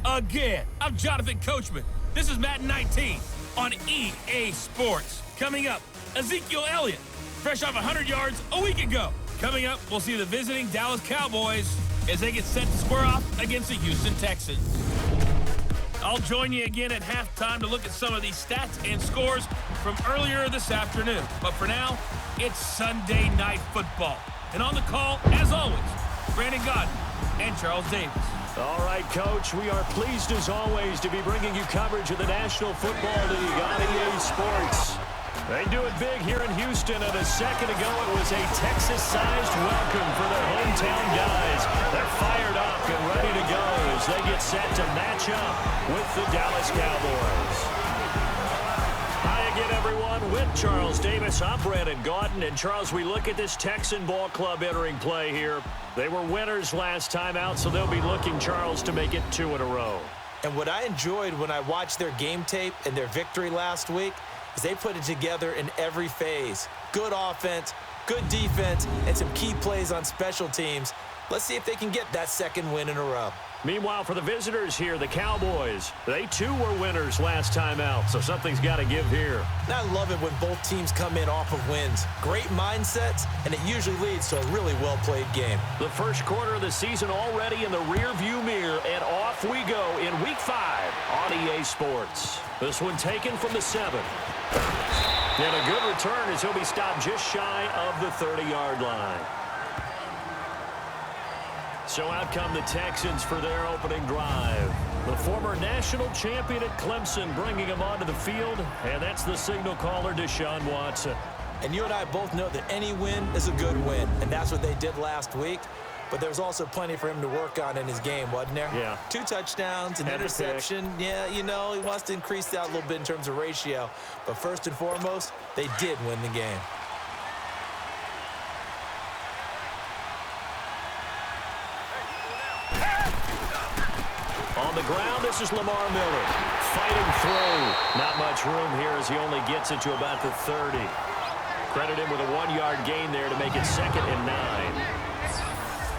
again. I'm Jonathan Coachman. This is Madden 19 on EA Sports. Coming up, Ezekiel Elliott, fresh off 100 yards a week ago. Coming up, we'll see the visiting Dallas Cowboys as they get set to square off against the Houston Texans. I'll join you again at halftime to look at some of these stats and scores from earlier this afternoon. But for now, it's Sunday Night Football. And on the call, as always, Brandon Godden and Charles Davis. All right, Coach, we are pleased as always to be bringing you coverage of the National Football League on EA Sports. They do it big here in Houston, and a second ago it was a Texas-sized welcome for their hometown guys. They're fired up and ready to go as they get set to match up with the Dallas Cowboys. Hi again, everyone, with Charles Davis. I'm Brandon Godden, and Charles, we look at this Texan ball club entering play here. They were winners last time out, so they'll be looking, Charles, to make it 2 in a row. And what I enjoyed when I watched their game tape and their victory last week is they put it together in every phase. Good offense, good defense, and some key plays on special teams. Let's see if they can get that second win in a row. Meanwhile, for the visitors here, the Cowboys, they too were winners last time out, so something's got to give here. And I love it when both teams come in off of wins. Great mindsets, and it usually leads to a really well-played game. The first quarter of the season already in the rear-view mirror, and off we go in Week 5 on EA Sports. This one taken from the 7. And a good return as he'll be stopped just shy of the 30-yard line. So out come the Texans for their opening drive. The former national champion at Clemson bringing him onto the field, and that's the signal caller, Deshaun Watson. And you and I both know that any win is a good win, and that's what they did last week. But there's also plenty for him to work on in his game, wasn't there? Yeah. 2 touchdowns, an interception. Yeah, you know, he wants to increase that a little bit in terms of ratio. But first and foremost, they did win the game. On the ground, this is Lamar Miller. Fighting through. Not much room here as he only gets it to about the 30. Credit him with a 1-yard gain there to make it 2nd and 9.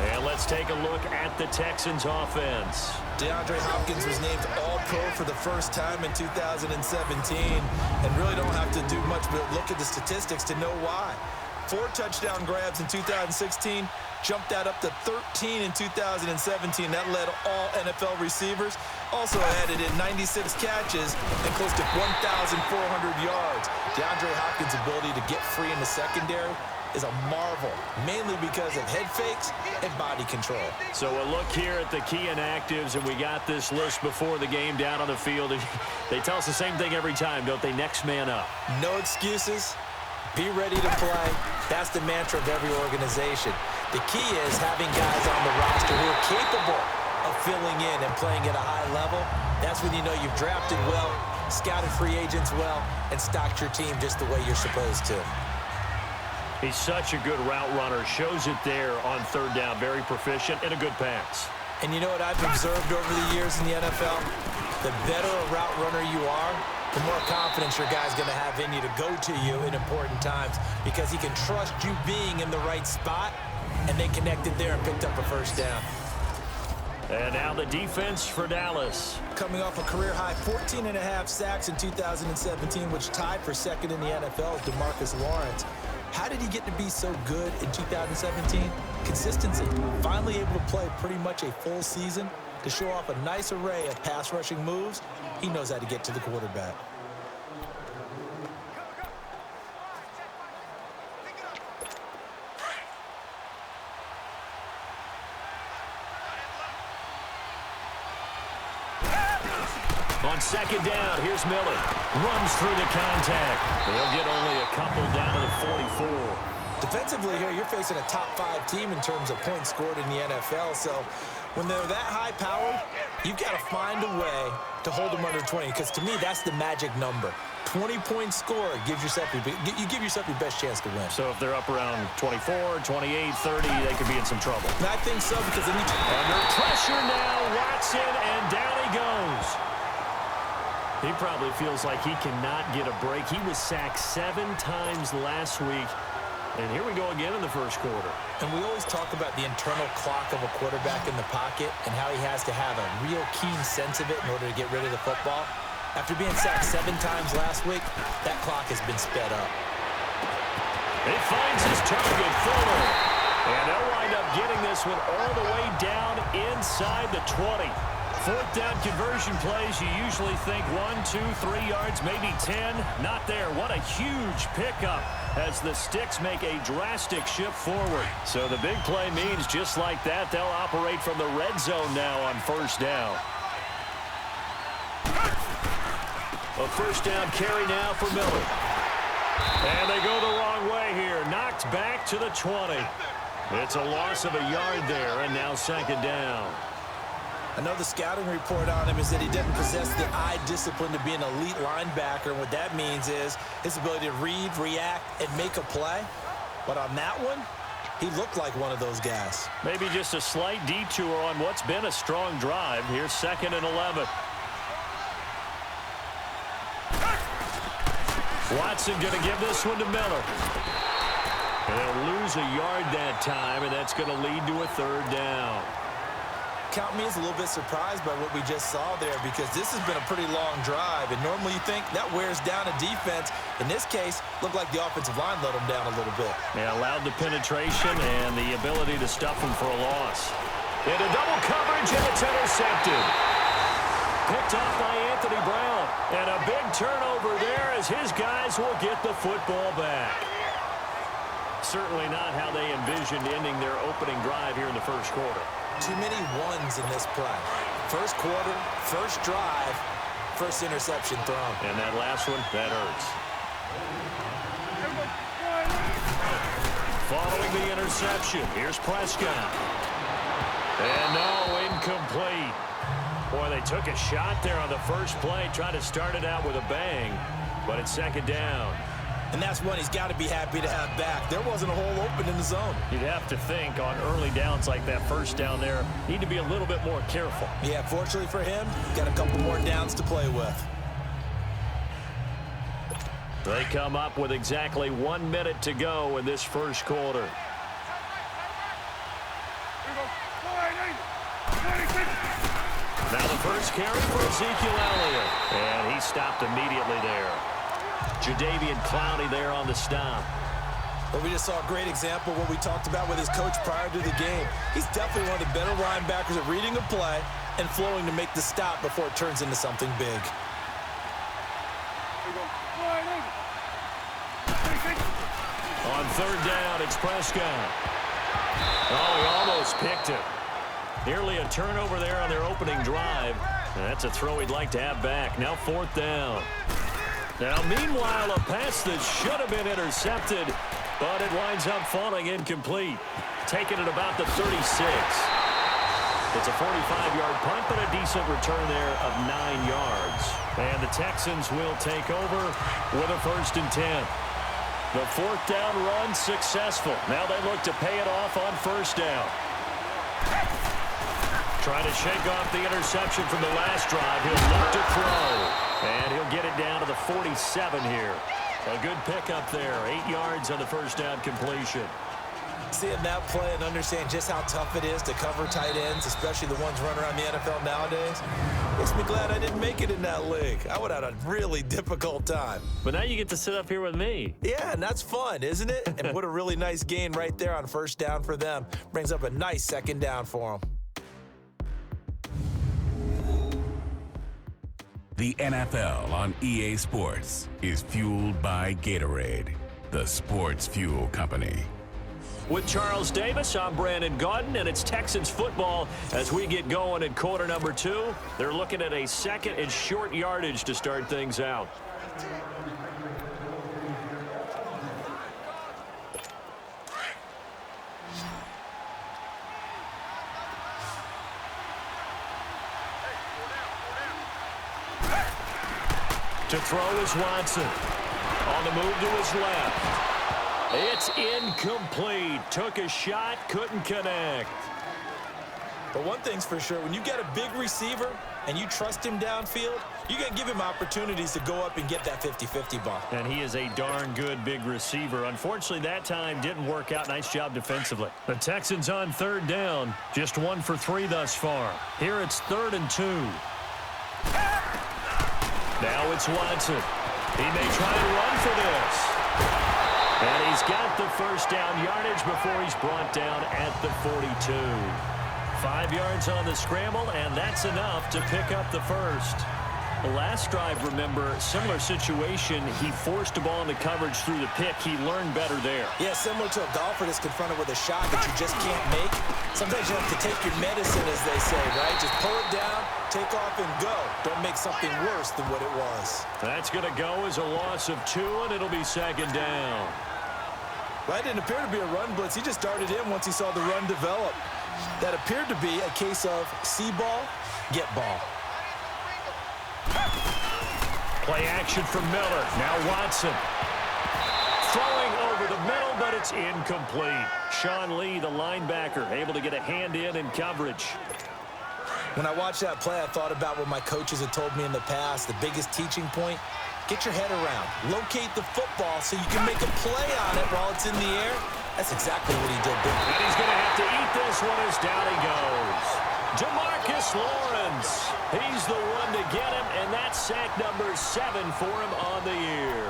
And let's take a look at the Texans offense. DeAndre Hopkins was named All-Pro for the first time in 2017. And really don't have to do much but look at the statistics to know why. 4 touchdown grabs in 2016. Jumped that up to 13 in 2017. That led all NFL receivers. Also added in 96 catches and close to 1,400 yards. DeAndre Hopkins' ability to get free in the secondary is a marvel, mainly because of head fakes and body control. So a look here at the key inactives, and we got this list before the game down on the field. They tell us the same thing every time, don't they? Next man up. No excuses. Be ready to play. That's the mantra of every organization. The key is having guys on the roster who are capable of filling in and playing at a high level. That's when you know you've drafted well, scouted free agents well, and stocked your team just the way you're supposed to. He's such a good route runner. Shows it there on 3rd down. Very proficient and a good pass. And you know what I've observed over the years in the NFL? The better a route runner you are, the more confidence your guy's going to have in you to go to you in important times because he can trust you being in the right spot, and they connected there and picked up a 1st down. And now the defense for Dallas. Coming off a career-high 14.5 sacks in 2017, which tied for 2nd in the NFL, DeMarcus Lawrence. How did he get to be so good in 2017? Consistency. Finally able to play pretty much a full season to show off a nice array of pass-rushing moves. He knows how to get to the quarterback. On 2nd down, here's Miller. Runs through the contact. They'll get only a couple down to the 44. Defensively here, you're facing a top-5 team in terms of points scored in the NFL. So when they're that high-powered, you've got to find a way to hold them under 20. Because to me, that's the magic number. 20-point score gives yourself you give yourself your best chance to win. So if they're up around 24, 28, 30, they could be in some trouble. And I think so because they need to... Under pressure now, Watson, and down he goes. He probably feels like he cannot get a break. He was sacked 7 times last week. And here we go again in the first quarter. And we always talk about the internal clock of a quarterback in the pocket and how he has to have a real keen sense of it in order to get rid of the football. After being sacked 7 times last week, that clock has been sped up. He finds his target, Fuller. And they'll wind up getting this one all the way down inside the 20. Fourth down conversion plays, you usually think 1, 2, 3 yards, maybe 10. Not there. What a huge pickup as the Sticks make a drastic shift forward. So the big play means just like that, they'll operate from the red zone now on first down. A first down carry now for Miller. And they go the wrong way here. Knocked back to the 20. It's a loss of a yard there, and now second down. I know the scouting report on him is that he doesn't possess the eye discipline to be an elite linebacker. And what that means is his ability to read, react, and make a play. But on that one, he looked like one of those guys. Maybe just a slight detour on what's been a strong drive. Here's 2nd and 11. Watson going to give this one to Miller. And they'll lose a yard that time, and that's going to lead to a third down. Count me as a little bit surprised by what we just saw there, because this has been a pretty long drive, and normally you think that wears down a defense. In this case, looked like the offensive line let them down a little bit. Yeah, allowed the penetration and the ability to stuff them for a loss. Into double coverage, and it's intercepted. Picked off by Anthony Brown. And a big turnover there as his guys will get the football back. Certainly not how they envisioned ending their opening drive here in the first quarter. Too many ones in this play. First quarter, first drive, first interception thrown. And that last one, that hurts. Following the interception, here's Prescott. And no, incomplete. Boy, they took a shot there on the first play, tried to start it out with a bang, but it's second down. And that's one he's got to be happy to have back. There wasn't a hole open in the zone. You'd have to think on early downs like that first down there, need to be a little bit more careful. Yeah, fortunately for him, got a couple more downs to play with. They come up with exactly 1 minute to go in this first quarter. Now the first carry for Ezekiel Elliott. And he stopped immediately there. Jadeveon Clowney there on the stop. But we just saw a great example of what we talked about with his coach prior to the game. He's definitely one of the better linebackers at reading a play and flowing to make the stop before it turns into something big. On third down, it's Prescott. Oh, he almost picked it. Nearly a turnover there on their opening drive. And that's a throw he'd like to have back. Now fourth down. Now, meanwhile, a pass that should have been intercepted, but it winds up falling incomplete. Taken at about the 36. It's a 45-yard punt, but a decent return there of 9 yards. And the Texans will take over with a 1st and 10. The fourth down run successful. Now they look to pay it off on first down. Trying to shake off the interception from the last drive. He'll look to throw. And he'll get it down to the 47 here. A good pickup there. 8 yards on the first down completion. Seeing that play and understand just how tough it is to cover tight ends, especially the ones running around the NFL nowadays, makes me glad I didn't make it in that league. I would have had a really difficult time. But now you get to sit up here with me. Yeah, and that's fun, isn't it? And what a really nice gain right there on first down for them. Brings up a nice second down for them. The NFL on EA Sports is fueled by Gatorade, the sports fuel company. With Charles Davis, I'm Brandon Gaudin, and it's Texans football as we get going in quarter number 2. They're looking at a second and short yardage to start things out. To throw is Watson. On the move to his left. It's incomplete. Took a shot, couldn't connect. But one thing's for sure, when you get a big receiver, and you trust him downfield, you're going to give him opportunities to go up and get that 50-50 ball. And he is a darn good big receiver. Unfortunately, that time didn't work out. Nice job defensively. The Texans on 3rd down. Just 1 for 3 thus far. Here it's 3rd and 2. Now it's Watson. He may try to run for this. And he's got the first down yardage before he's brought down at the 42. 5 yards on the scramble, and that's enough to pick up the first. The last drive, remember, similar situation. He forced the ball into coverage through the pick. He learned better there. Yeah, similar to a golfer that's confronted with a shot that you just can't make. Sometimes you have to take your medicine, as they say, right? Just pull it down, take off, and go. Don't make something worse than what it was. That's going to go as a loss of 2, and it'll be 2nd down. Well, that didn't appear to be a run blitz. He just darted in once he saw the run develop. That appeared to be a case of see ball, get ball. Play action from Miller. Now Watson. Throwing over the middle, but it's incomplete. Sean Lee, the linebacker, able to get a hand in coverage. When I watched that play, I thought about what my coaches had told me in the past. The biggest teaching point, get your head around. Locate the football so you can make a play on it while it's in the air. That's exactly what he did there. And he's going to have to eat this one as down he goes. DeMarcus Lawrence. He's the one to get him, and that's sack number 7 for him on the year.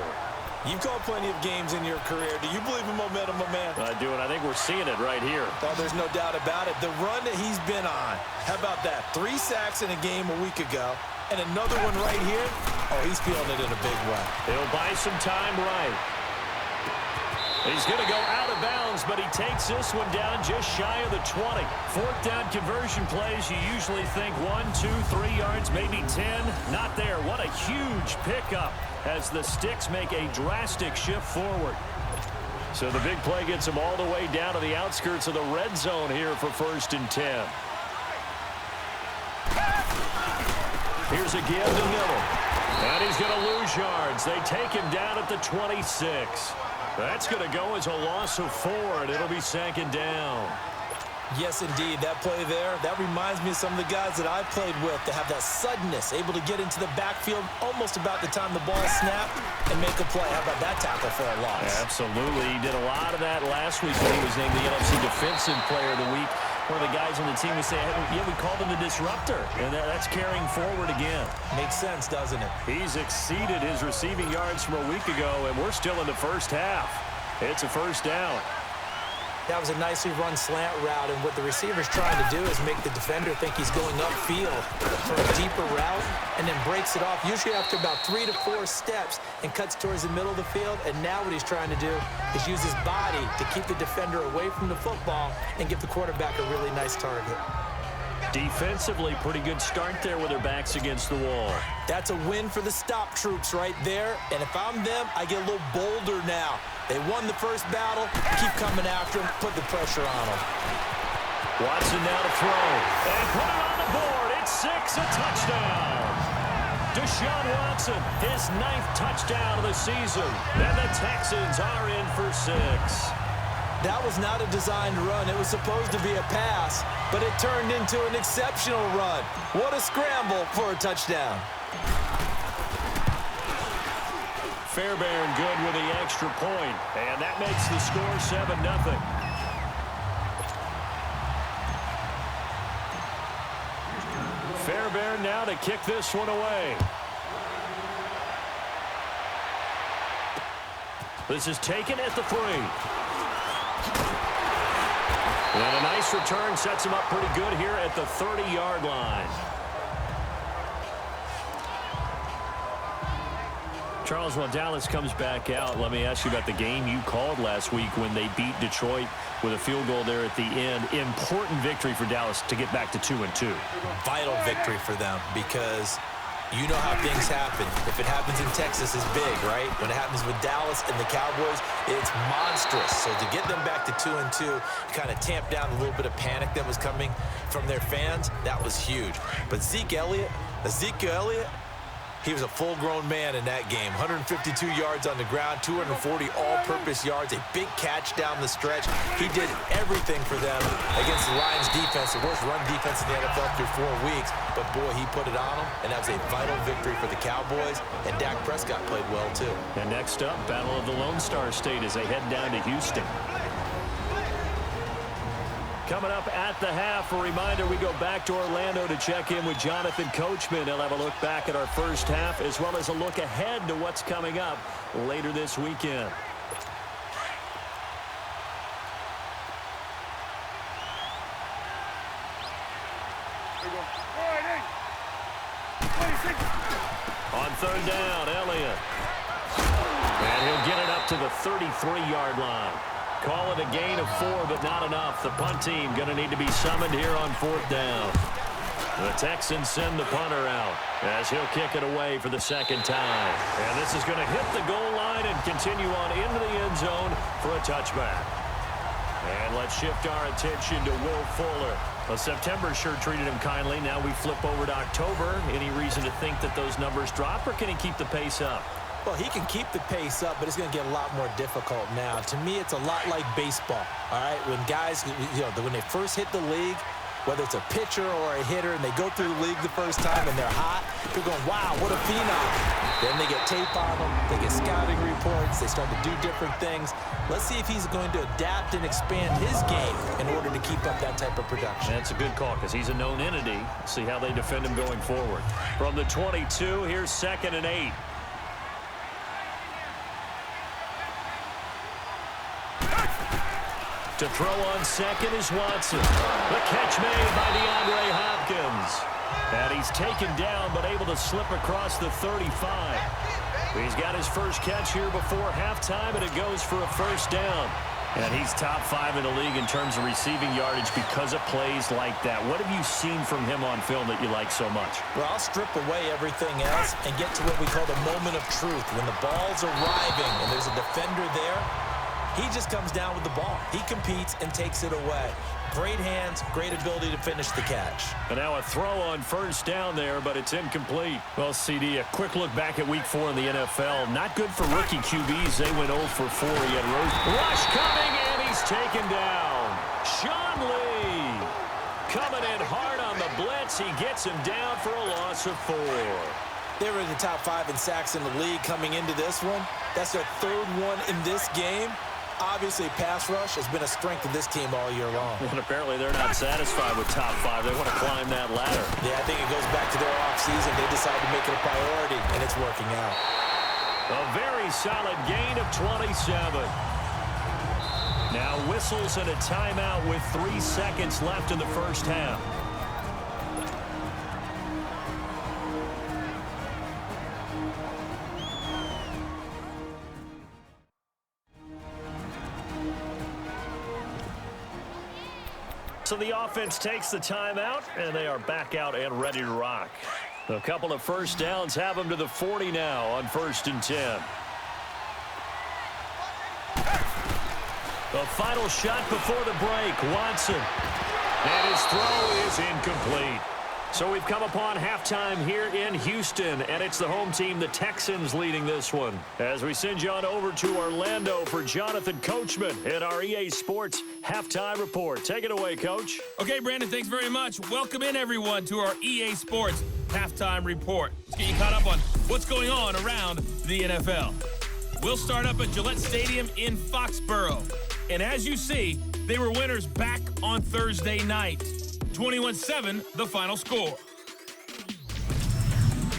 You've called plenty of games in your career. Do you believe in momentum, my man? I do, and I think we're seeing it right here. Oh, there's no doubt about it. The run that he's been on. How about that? 3 sacks in a game a week ago, and another one right here. Oh, he's feeling it in a big way. He'll buy some time right. He's going to go out of bounds, but he takes this one down just shy of the 20. 4th down conversion plays, you usually think 1, 2, 3 yards, maybe 10. Not there. What a huge pickup as the Sticks make a drastic shift forward. So the big play gets him all the way down to the outskirts of the red zone here for 1st and 10. Here's a give to Miller. And he's going to lose yards. They take him down at the 26. That's going to go as a loss of 4, and it'll be 2nd down. Yes, indeed. That play there, that reminds me of some of the guys that I've played with that have that suddenness, able to get into the backfield almost about the time the ball snapped and make a play. How about that tackle for a loss? Absolutely. He did a lot of that last week when he was named the NFC Defensive Player of the Week. One of the guys on the team would say, hey, yeah, we called him the disruptor, and that's carrying forward again. Makes sense, doesn't it? He's exceeded his receiving yards from a week ago, and we're still in the first half. It's a 1st down. That was a nicely run slant route, and what the receiver's trying to do is make the defender think he's going upfield for a deeper route and then breaks it off, usually after about 3 to 4 steps, and cuts towards the middle of the field. And now what he's trying to do is use his body to keep the defender away from the football and give the quarterback a really nice target. Defensively, pretty good start there with their backs against the wall. That's a win for the stop troops right there, and if I'm them, I get a little bolder now. They won the first battle. Keep coming after him. Put the pressure on him. Watson now to throw. And put it on the board. It's 6, a touchdown. Deshaun Watson, his 9th touchdown of the season. And the Texans are in for 6. That was not a designed run. It was supposed to be a pass, but it turned into an exceptional run. What a scramble for a touchdown. Fairbairn good with the extra point, and that makes the score 7-0. Fairbairn now to kick this one away. This is taken at the 3. And a nice return sets him up pretty good here at the 30-yard line. Charles, while Dallas comes back out, let me ask you about the game you called last week when they beat Detroit with a field goal there at the end. Important victory for Dallas to get back to 2-2. Vital victory for them because you know how things happen. If it happens in Texas, it's big, right? When it happens with Dallas and the Cowboys, it's monstrous. So to get them back to 2-2, kind of tamp down a little bit of panic that was coming from their fans, that was huge. But Ezekiel Elliott, He was a full-grown man in that game. 152 yards on the ground, 240 all-purpose yards, a big catch down the stretch. He did everything for them against the Lions defense, the worst run defense in the NFL through 4 weeks. But, boy, he put it on them, and that was a vital victory for the Cowboys. And Dak Prescott played well, too. And next up, Battle of the Lone Star State as they head down to Houston. Coming up at the half, a reminder, we go back to Orlando to check in with Jonathan Coachman. He'll have a look back at our first half as well as a look ahead to what's coming up later this weekend. On third down, Elliott. And he'll get it up to the 33-yard line. Call it a gain of 4, but not enough. The punt team going to need to be summoned here on fourth down. The Texans send the punter out as he'll kick it away for the second time. And this is going to hit the goal line and continue on into the end zone for a touchback. And let's shift our attention to Will Fuller. Well, September sure treated him kindly. Now we flip over to October. Any reason to think that those numbers drop, or can he keep the pace up? Well, he can keep the pace up, but it's going to get a lot more difficult now. To me, it's a lot like baseball, all right? When guys, when they first hit the league, whether it's a pitcher or a hitter, and they go through the league the first time and they're hot, you're going, wow, what a phenom. Then they get tape on them, they get scouting reports, they start to do different things. Let's see if he's going to adapt and expand his game in order to keep up that type of production. That's a good call because he's a known entity. See how they defend him going forward. From the 22, here's 2nd and 8. To throw on second is Watson. The catch made by DeAndre Hopkins. And he's taken down but able to slip across the 35. He's got his first catch here before halftime, and it goes for a first down. And he's top 5 in the league in terms of receiving yardage because of plays like that. What have you seen from him on film that you like so much? Well, I'll strip away everything else and get to what we call the moment of truth. When the ball's arriving and there's a defender there, he just comes down with the ball. He competes and takes it away. Great hands, great ability to finish the catch. And now a throw on first down there, but it's incomplete. Well, CD, a quick look back at Week 4 in the NFL. Not good for rookie QBs. They went 0 for 4. He had rush coming, and he's taken down. Sean Lee coming in hard on the blitz. He gets him down for a loss of 4. They were in the top 5 in sacks in the league coming into this one. That's their 3rd one in this game. Obviously, pass rush has been a strength of this team all year long. And apparently they're not satisfied with top 5. They want to climb that ladder. Yeah, I think it goes back to their offseason. They decided to make it a priority, and it's working out. A very solid gain of 27. Now whistles and a timeout with 3 seconds left in the first half. So the offense takes the timeout, and they are back out and ready to rock. A couple of first downs have them to the 40 now on 1st and 10. The final shot before the break, Watson. And his throw is incomplete. So we've come upon halftime here in Houston, and it's the home team, the Texans, leading this one. As we send you on over to Orlando for Jonathan Coachman at our EA Sports Halftime Report. Take it away, Coach. Okay, Brandon, thanks very much. Welcome in, everyone, to our EA Sports Halftime Report. Let's get you caught up on what's going on around the NFL. We'll start up at Gillette Stadium in Foxborough. And as you see, they were winners back on Thursday night. 21-7, the final score.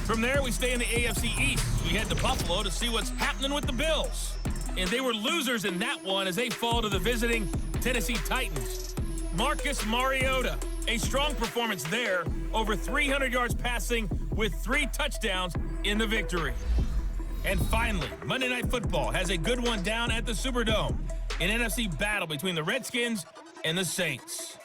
From there, we stay in the AFC East. We head to Buffalo to see what's happening with the Bills. And they were losers in that one as they fall to the visiting Tennessee Titans. Marcus Mariota, a strong performance there, over 300 yards passing with 3 touchdowns in the victory. And finally, Monday Night Football has a good one down at the Superdome, an NFC battle between the Redskins and the Saints.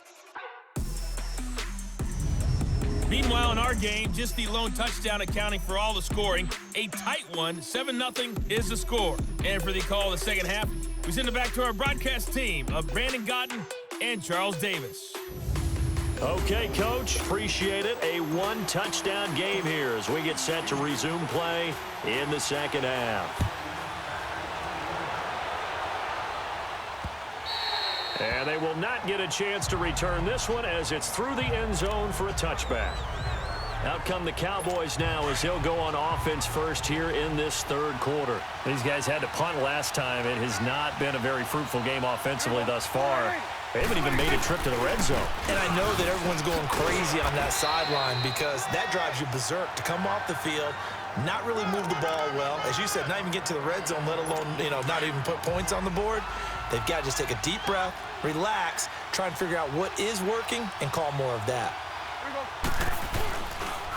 Meanwhile, in our game, just the lone touchdown accounting for all the scoring. A tight one, 7-0 is the score. And for the call of the second half, we send it back to our broadcast team of Brandon Gotten and Charles Davis. Okay, Coach, appreciate it. A one-touchdown game here as we get set to resume play in the second half. And they will not get a chance to return this one as it's through the end zone for a touchback. Out come the Cowboys now as they'll go on offense first here in this third quarter. These guys had to punt last time. It has not been a very fruitful game offensively thus far. They haven't even made a trip to the red zone. And I know that everyone's going crazy on that sideline because that drives you berserk to come off the field, not really move the ball well. As you said, not even get to the red zone, let alone, not even put points on the board. They've got to just take a deep breath, relax, try and figure out what is working, and call more of that.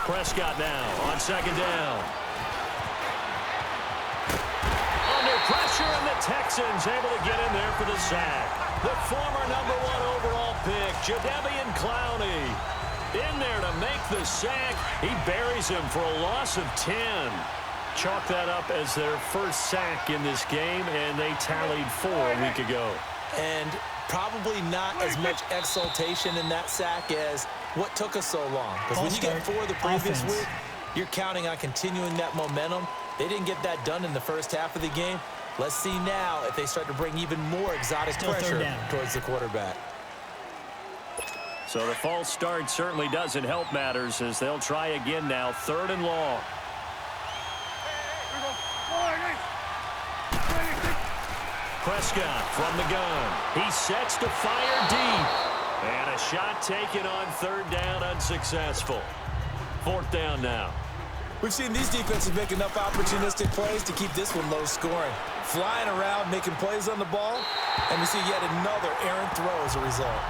Prescott now on second down. Under pressure, and the Texans able to get in there for the sack. The former #1 overall pick, Jadeveon Clowney, in there to make the sack. He buries him for a loss of 10. Chalk that up as their first sack in this game, and they tallied 4 a week ago. And probably not as much exultation in that sack as what took us so long. Because when you get 4 the previous week, you're counting on continuing that momentum. They didn't get that done in the first half of the game. Let's see now if they start to bring even more exotic pressure towards the quarterback. So the false start certainly doesn't help matters as they'll try again now, 3rd and long. Prescott from the gun. He sets to fire deep. And a shot taken on 3rd down, unsuccessful. 4th down now. We've seen these defenses make enough opportunistic plays to keep this one low scoring. Flying around, making plays on the ball, and we see yet another errant throw as a result.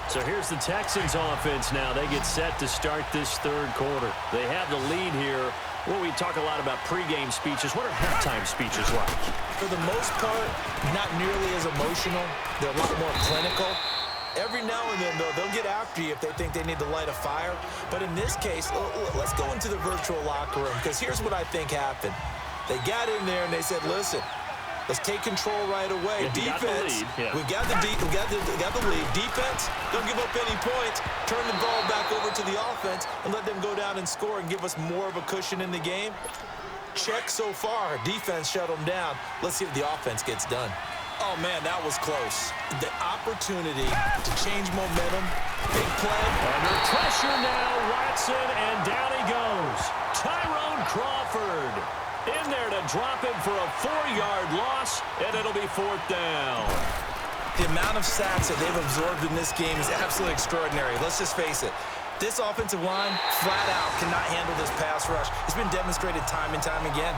So here's the Texans offense now. They get set to start this 3rd quarter. They have the lead here. Well, we talk a lot about pregame speeches. What are halftime speeches like? For the most part, not nearly as emotional. They're a lot more clinical. Every now and then, though, they'll get after you if they think they need to light a fire. But in this case, let's go into the virtual locker room, because here's what I think happened. They got in there and they said, listen, let's take control right away. Defense, we got the lead. Defense, don't give up any points. Turn the ball back over to the offense and let them go down and score and give us more of a cushion in the game. Check so far. Defense shut them down. Let's see if the offense gets done. Oh, man, that was close. The opportunity to change momentum. Big play. Under pressure now, Watson, and down he goes. Tyrone Crawford in there to drop him for a 4-yard loss, and it'll be 4th down. The amount of sacks that they've absorbed in this game is absolutely extraordinary. Let's just face it. This offensive line, flat out, cannot handle this pass rush. It's been demonstrated time and time again.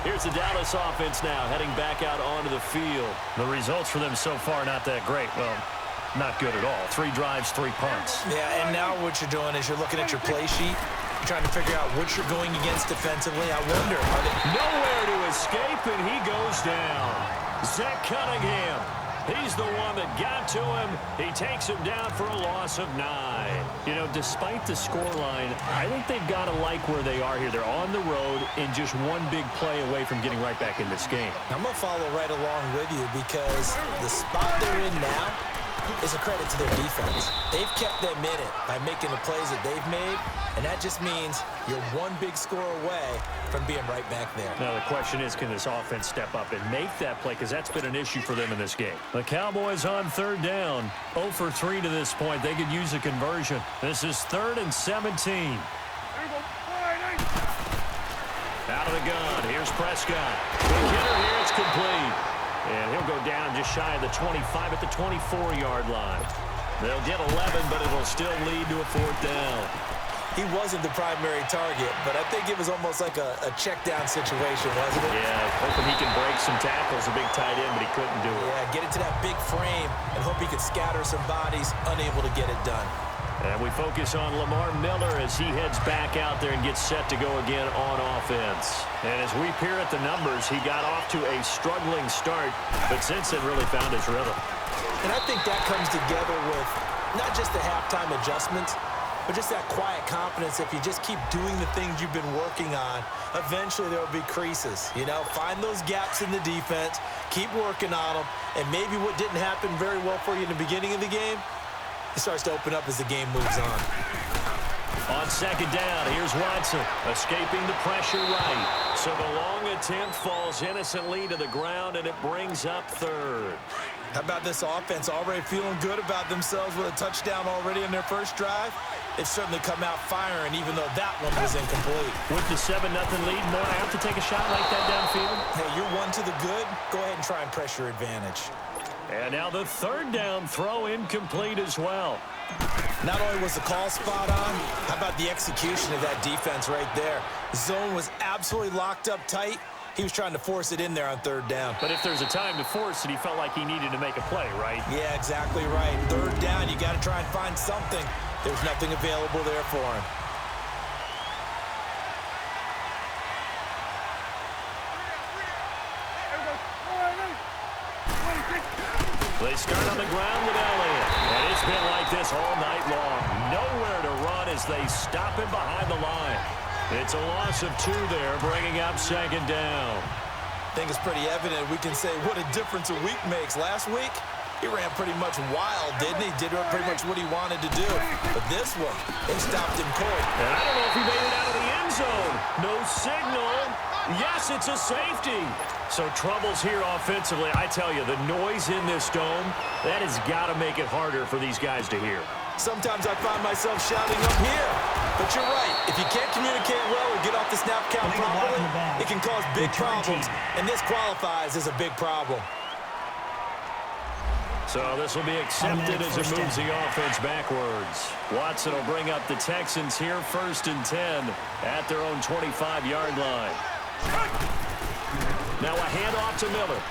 Here's the Dallas offense now, heading back out onto the field. The results for them so far not that great. Well, not good at all. 3 drives, 3 punts. Yeah, and now what you're doing is you're looking at your play sheet. You're trying to figure out what you're going against defensively. I wonder, are they nowhere to escape, and he goes down. Zach Cunningham. He's the one that got to him. He takes him down for a loss of 9. Despite the scoreline, I think they've got to like where they are here. They're on the road and just one big play away from getting right back in this game. I'm going to follow right along with you because the spot they're in now is a credit to their defense. They've kept them in it by making the plays that they've made, and that just means you're one big score away from being right back there. Now the question is, can this offense step up and make that play, because that's been an issue for them in this game. The Cowboys on 3rd down, 0 for 3 to this point. They could use a conversion. This is 3rd and 17. Out of the gun, here's Prescott. The hitter here, it's complete. And he'll go down just shy of the 25 at the 24-yard line. They'll get 11, but it'll still lead to a 4th down. He wasn't the primary target, but I think it was almost like a check-down situation, wasn't it? Yeah, hoping he can break some tackles, a big tight end, but he couldn't do it. Yeah, get into that big frame and hope he could scatter some bodies, unable to get it done. And we focus on Lamar Miller as he heads back out there and gets set to go again on offense. And as we peer at the numbers, he got off to a struggling start, but since then really found his rhythm. And I think that comes together with not just the halftime adjustments, but just that quiet confidence. If you just keep doing the things you've been working on, eventually there will be creases. You know, find those gaps in the defense, keep working on them, and maybe what didn't happen very well for you in the beginning of the game, it starts to open up as the game moves on. On second down, here's Watson, escaping the pressure right. So the long attempt falls innocently to the ground, and it brings up third. How about this offense already feeling good about themselves with a touchdown already in their first drive? They've certainly come out firing, even though that one was incomplete. With the 7-0 lead, more have to take a shot like that downfield. Hey, you're one to the good. Go ahead and try and press your advantage. And now the third down throw incomplete as well. Not only was the call spot on, how about the execution of that defense right there? The zone was absolutely locked up tight. He was trying to force it in there on third down. But if there's a time to force it, he felt like he needed to make a play, right? Yeah, exactly right. Third down, you got to try and find something. There's nothing available there for him. They start on the ground with Elliott. And it's been like this all night long. Nowhere to run as they stop him behind the line. It's a loss of 2 there, bringing up second down. I think it's pretty evident. We can say what a difference a week makes. Last week, he ran pretty much wild, didn't he? Did pretty much what he wanted to do. But this one, they stopped him cold. And I don't know if he made it out of the end zone. No signal. Yes, it's a safety. So troubles here offensively. I tell you, the noise in this dome, that has got to make it harder for these guys to hear. Sometimes I find myself shouting up here. But you're right. If you can't communicate well or get off the snap count properly, it can cause big problems. And this qualifies as a big problem. So this will be accepted as it moves the offense backwards. Watson will bring up the Texans here, 1st and 10 at their own 25-yard line. Now a handoff to Miller.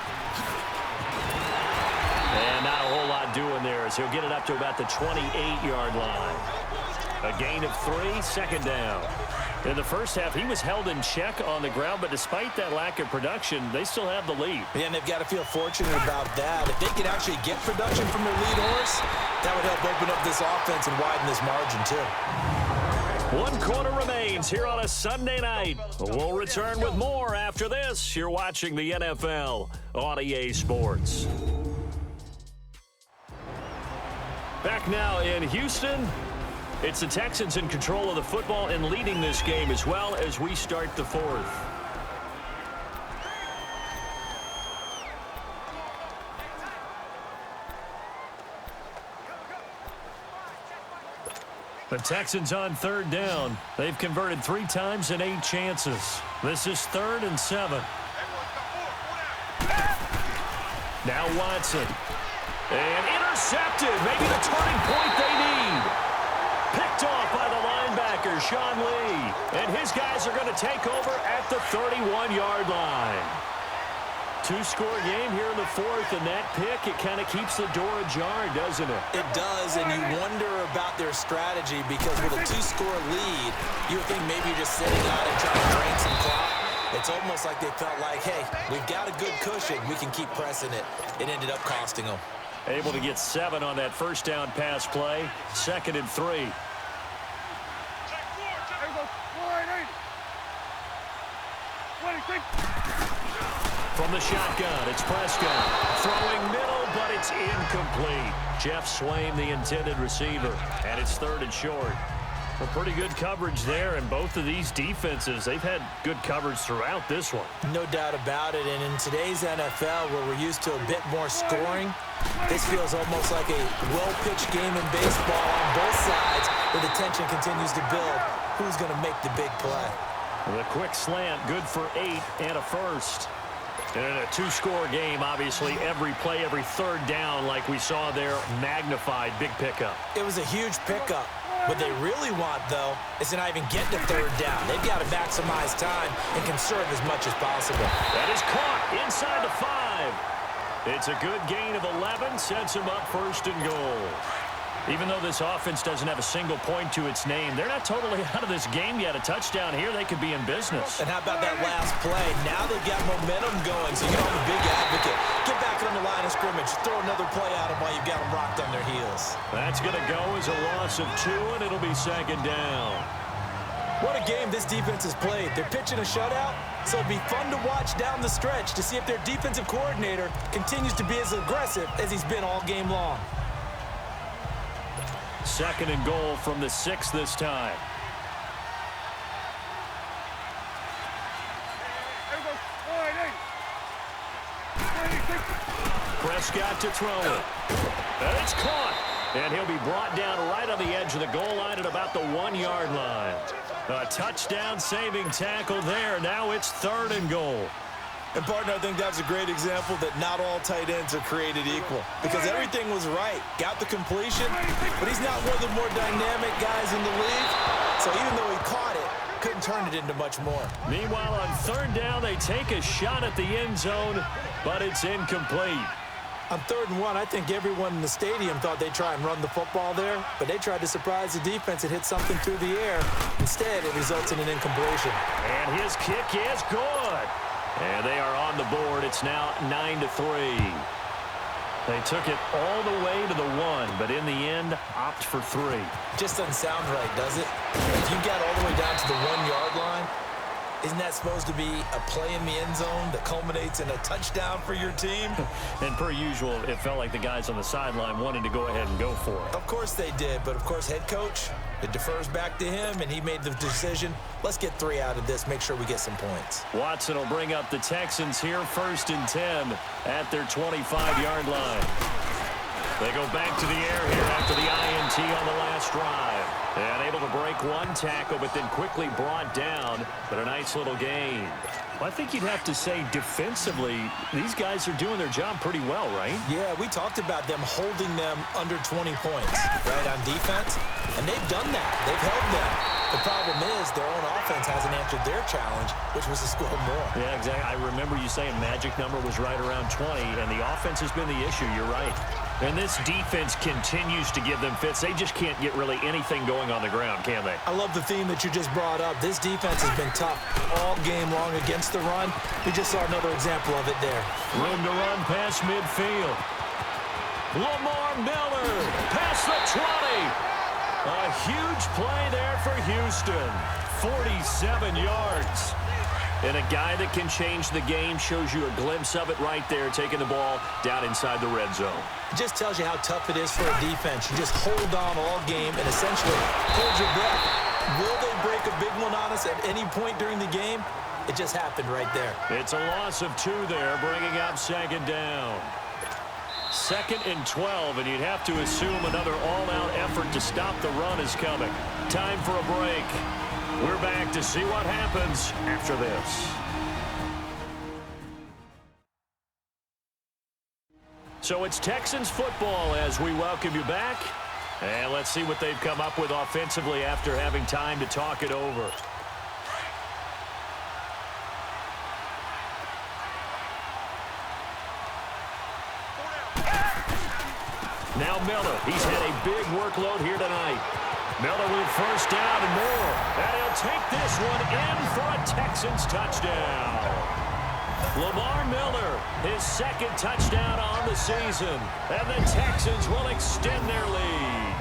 And not a whole lot doing there as he'll get it up to about the 28-yard line. A gain of 3, 2nd down. In the first half, he was held in check on the ground, but despite that lack of production, they still have the lead. Yeah, and they've got to feel fortunate about that. If they can actually get production from their lead horse, that would help open up this offense and widen this margin, too. 1 quarter remains here on a Sunday night. We'll return with more after this. You're watching the NFL on EA Sports. Back now in Houston. It's the Texans in control of the football and leading this game as well as we start the 4th. The Texans on 3rd down. They've converted 3 times in 8 chances. This is 3rd and 7. Now Watson. And intercepted. Maybe the turning point they need. Picked off by the linebacker, Sean Lee. And his guys are going to take over at the 31-yard line. 2-score game here in the 4th, and that pick, it kind of keeps the door ajar, doesn't it? It does, and you wonder about their strategy because with a 2-score lead, you would think maybe you're just sitting on it trying to drain some clock. It's almost like they felt like, hey, we've got a good cushion. We can keep pressing it. It ended up costing them. Able to get 7 on that first down pass play. 2nd and 3. From the shotgun, it's Prescott. Throwing middle, but it's incomplete. Jeff Swain, the intended receiver. And it's 3rd and short. Well, pretty good coverage there, and both of these defenses, they've had good coverage throughout this one. No doubt about it, and in today's NFL, where we're used to a bit more scoring, this feels almost like a well-pitched game in baseball on both sides, where the tension continues to build. Who's going to make the big play? The quick slant, good for 8 and a first. And in a 2-score game, obviously, every play, every 3rd down, like we saw there, magnified, big pickup. It was a huge pickup. What they really want, though, is to not even get to 3rd down. They've got to maximize time and conserve as much as possible. That is caught inside the 5. It's a good gain of 11, sets him up 1st and goal. Even though this offense doesn't have a single point to its name, they're not totally out of this game yet. A touchdown here, they could be in business. And how about that last play? Now they've got momentum going, so you're a big advocate. Get back on the line of scrimmage. Throw another play at them while you've got them rocked on their heels. That's going to go as a loss of 2, and it'll be second down. What a game this defense has played. They're pitching a shutout, so it'll be fun to watch down the stretch to see if their defensive coordinator continues to be as aggressive as he's been all game long. Second and goal from the 6 this time. Prescott to throw it. And it's caught. And he'll be brought down right on the edge of the goal line at about the 1-yard line. A touchdown-saving tackle there. Now it's third and goal. And, partner, I think that was a great example that not all tight ends are created equal because everything was right. Got the completion, but he's not one of the more dynamic guys in the league. So even though he caught it, couldn't turn it into much more. Meanwhile, on third down, they take a shot at the end zone, but it's incomplete. On 3rd and 1, I think everyone in the stadium thought they'd try and run the football there, but they tried to surprise the defense and hit something through the air. Instead, it results in an incompletion. And his kick is good. And they are on the board. It's now 9-3. They took it all the way to the 1, but in the end, opt for 3. Just doesn't sound right, does it? If you got all the way down to the 1-yard line, isn't that supposed to be a play in the end zone that culminates in a touchdown for your team? And per usual, it felt like the guys on the sideline wanted to go ahead and go for it. Of course they did, but of course head coach, it defers back to him, and he made the decision. Let's get 3 out of this, make sure we get some points. Watson will bring up the Texans here, 1st and 10 at their 25-yard line. They go back to the air here after the INT on the last drive. And able to break 1 tackle, but then quickly brought down. But a nice little gain. Well, I think you'd have to say defensively, these guys are doing their job pretty well, right? Yeah, we talked about them holding them under 20 points, right, on defense. And they've done that. They've held them. The problem is their own offense hasn't answered their challenge, which was to score more. Yeah, exactly. I remember you saying magic number was right around 20, and the offense has been the issue. You're right. And this defense continues to give them fits. They just can't get really anything going on the ground, can they? I love the theme that you just brought up. This defense has been tough all game long against the run. We just saw another example of it there. Room to run past midfield. Lamar Miller past the 20. A huge play there for Houston. 47 yards. And a guy that can change the game shows you a glimpse of it right there, taking the ball down inside the red zone. It just tells you how tough it is for a defense. You just hold on all game and essentially hold your breath. Will they break a big one on us at any point during the game? It just happened right there. It's a loss of 2 there, bringing up second down. 2nd and 12, and you'd have to assume another all-out effort to stop the run is coming. Time for a break. We're back to see what happens after this. So it's Texans football as we welcome you back. And let's see what they've come up with offensively after having time to talk it over. Now Miller, he's had a big workload here tonight. Miller with 1st down and more. And he'll take this one in for a Texans touchdown. Lamar Miller, his 2nd touchdown on the season. And the Texans will extend their lead.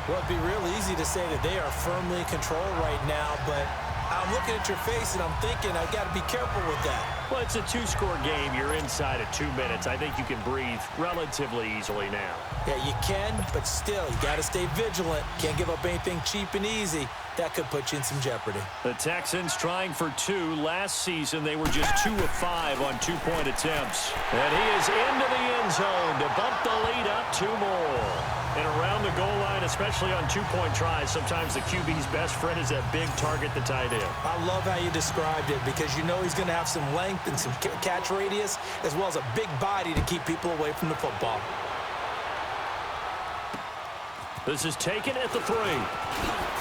Well, it'd be real easy to say that they are firmly in control right now, but I'm looking at your face and I'm thinking I've got to be careful with that. Well, it's a 2-score game. You're inside of 2 minutes. I think you can breathe relatively easily now. Yeah, you can, but still, you got to stay vigilant. Can't give up anything cheap and easy. That could put you in some jeopardy. The Texans trying for 2. Last season, they were just 2 of 5 on 2-point attempts. And he is into the end zone to bump the lead up 2 more. And around the goal line, especially on 2-point tries, sometimes the QB's best friend is that big target, the tight end. I love how you described it because you know he's going to have some length and some catch radius as well as a big body to keep people away from the football. This is taken at the 3.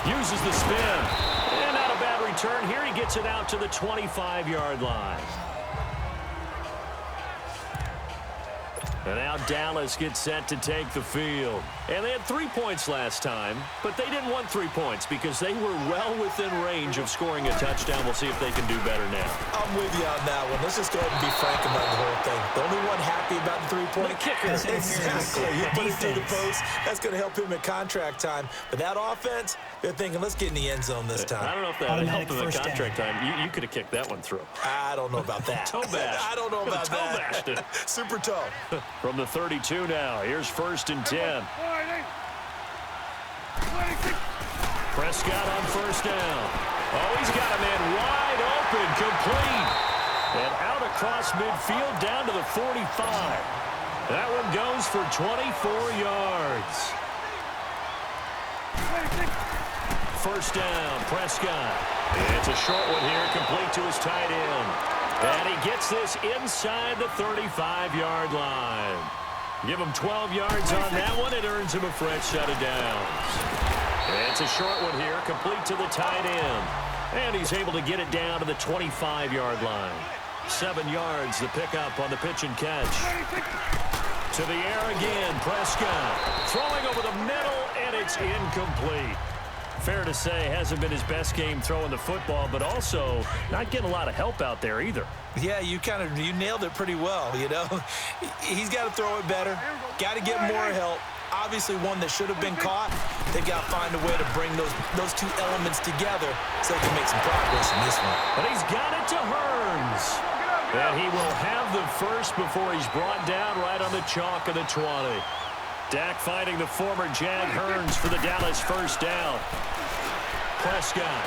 Uses the spin. And not a bad return. Here he gets it out to the 25-yard line. And now Dallas gets set to take the field. And they had 3 points last time, but they didn't want 3 points because they were well within range of scoring a touchdown. We'll see if they can do better now. I'm with you on that one. Let's just go ahead and be frank about the whole thing. The only one happy about the three-point kicker. Exactly. You put it through the post. That's going to help him at contract time. But that offense, they're thinking, let's get in the end zone this time. I don't know if that helped him at contract time. You could have kicked that one through. I don't know about that. Toe bash. I don't know about toe that. Bashed it. Super toe. From the 32 now. Here's 1st and 10. Prescott on 1st down. Oh, he's got a man wide open, complete. And out across midfield down to the 45. That one goes for 24 yards. 1st down, Prescott. It's a short one here, complete to his tight end. And he gets this inside the 35-yard line. Give him 12 yards on that one. It earns him a fresh set of downs. It's a short one here, complete to the tight end. And he's able to get it down to the 25-yard line. 7 yards, the pickup on the pitch and catch. To the air again, Prescott. Throwing over the middle, and it's incomplete. Fair to say, hasn't been his best game throwing the football, but also not getting a lot of help out there either. Yeah, you nailed it pretty well, you know. He's got to throw it better. Got to get more help. Obviously one that should have been caught. They've got to find a way to bring those two elements together so they can make some progress in this one. But he's got it to Hearns. And he will have the first before he's brought down right on the chalk of the 20. Dak fighting the former Jag Hearns for the Dallas 1st down. Prescott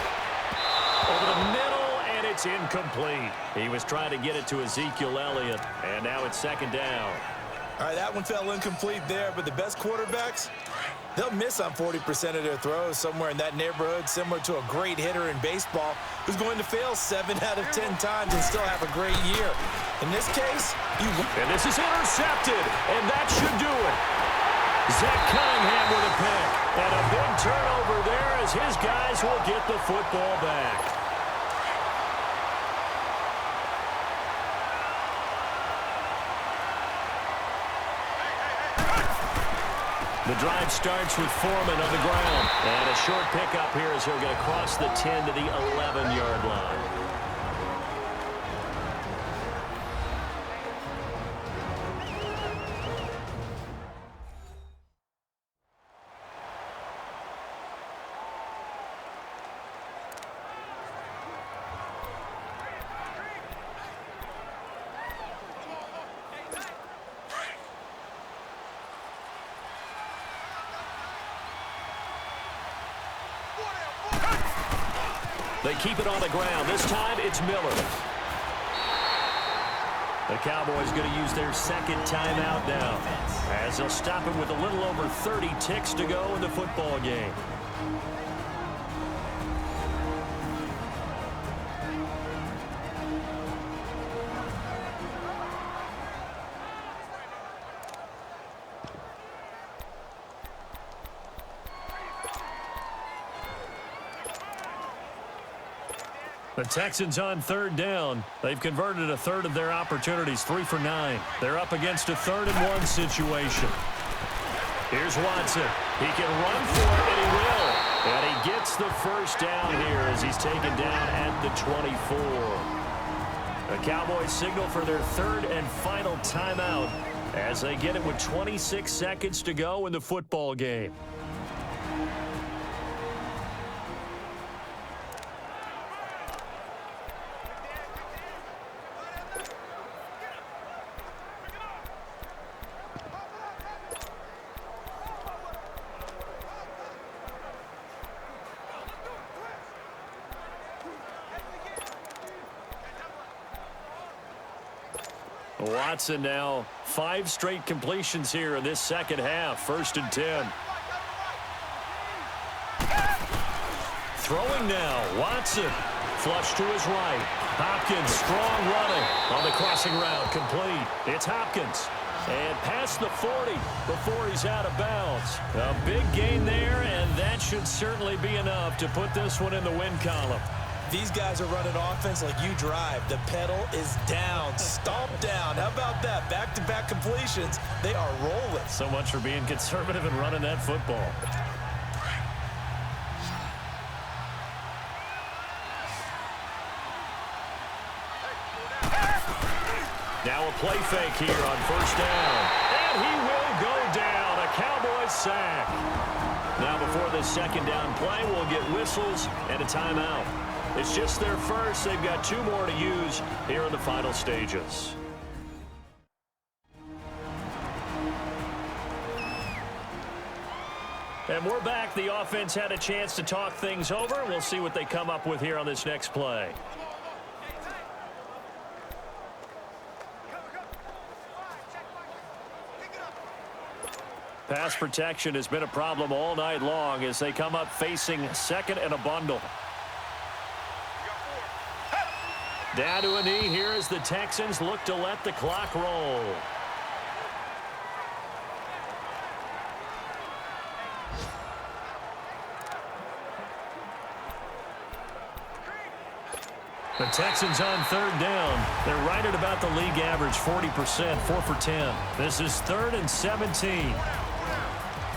over the middle, and it's incomplete. He was trying to get it to Ezekiel Elliott, and now it's 2nd down. All right, that one fell incomplete there, but the best quarterbacks, they'll miss on 40% of their throws, somewhere in that neighborhood, similar to a great hitter in baseball who's going to fail 7 out of 10 times and still have a great year. In this case, and this is intercepted, and that should do it. Zach Cunningham with a pick, and a big turnover there as his guys will get the football back. The drive starts with Foreman on the ground, and a short pickup here as he'll get across the 10 to the 11-yard line. They keep it on the ground. This time, it's Miller. The Cowboys going to use their 2nd timeout now, as they'll stop him with a little over 30 ticks to go in the football game. The Texans on 3rd down. They've converted a third of their opportunities, 3 for 9. They're up against a 3rd and 1 situation. Here's Watson. He can run for it, and he will. And he gets the 1st down here as he's taken down at the 24. The Cowboys signal for their 3rd and final timeout as they get it with 26 seconds to go in the football game. Watson now 5 straight completions here in this 2nd half. 1st and 10. Throwing now. Watson. Flush to his right. Hopkins strong running on the crossing route. Complete. It's Hopkins. And past the 40 before he's out of bounds. A big gain there, and that should certainly be enough to put this one in the win column. These guys are running offense like you drive. The pedal is down, stomp down. How about that? Back-to-back completions. They are rolling. So much for being conservative and running that football. Now a play fake here on first down. And he will go down. A Cowboys sack. Now before this second down play, we'll get whistles and a timeout. It's just their first. They've got 2 more to use here in the final stages. And we're back. The offense had a chance to talk things over. We'll see what they come up with here on this next play. Pass protection has been a problem all night long as they come up facing second and a bundle. Down to a knee here as the Texans look to let the clock roll. The Texans on third down. They're right at about the league average, 40%, 4 for 10. This is 3rd and 17.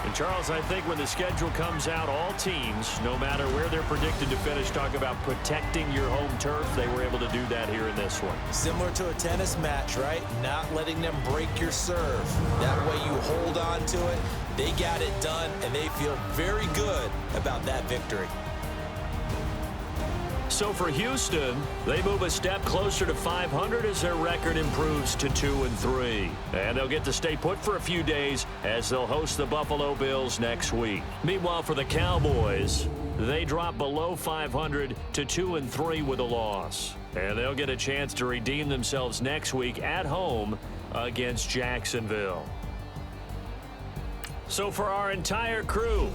And, Charles, I think when the schedule comes out, all teams, no matter where they're predicted to finish, talk about protecting your home turf. They were able to do that here in this one. Similar to a tennis match, right? Not letting them break your serve. That way you hold on to it. They got it done, and they feel very good about that victory. So for Houston, they move a step closer to 500 as their record improves to 2-3. And they'll get to stay put for a few days as they'll host the Buffalo Bills next week. Meanwhile, for the Cowboys, they drop below 500 to 2-3 with a loss. And they'll get a chance to redeem themselves next week at home against Jacksonville. So for our entire crew,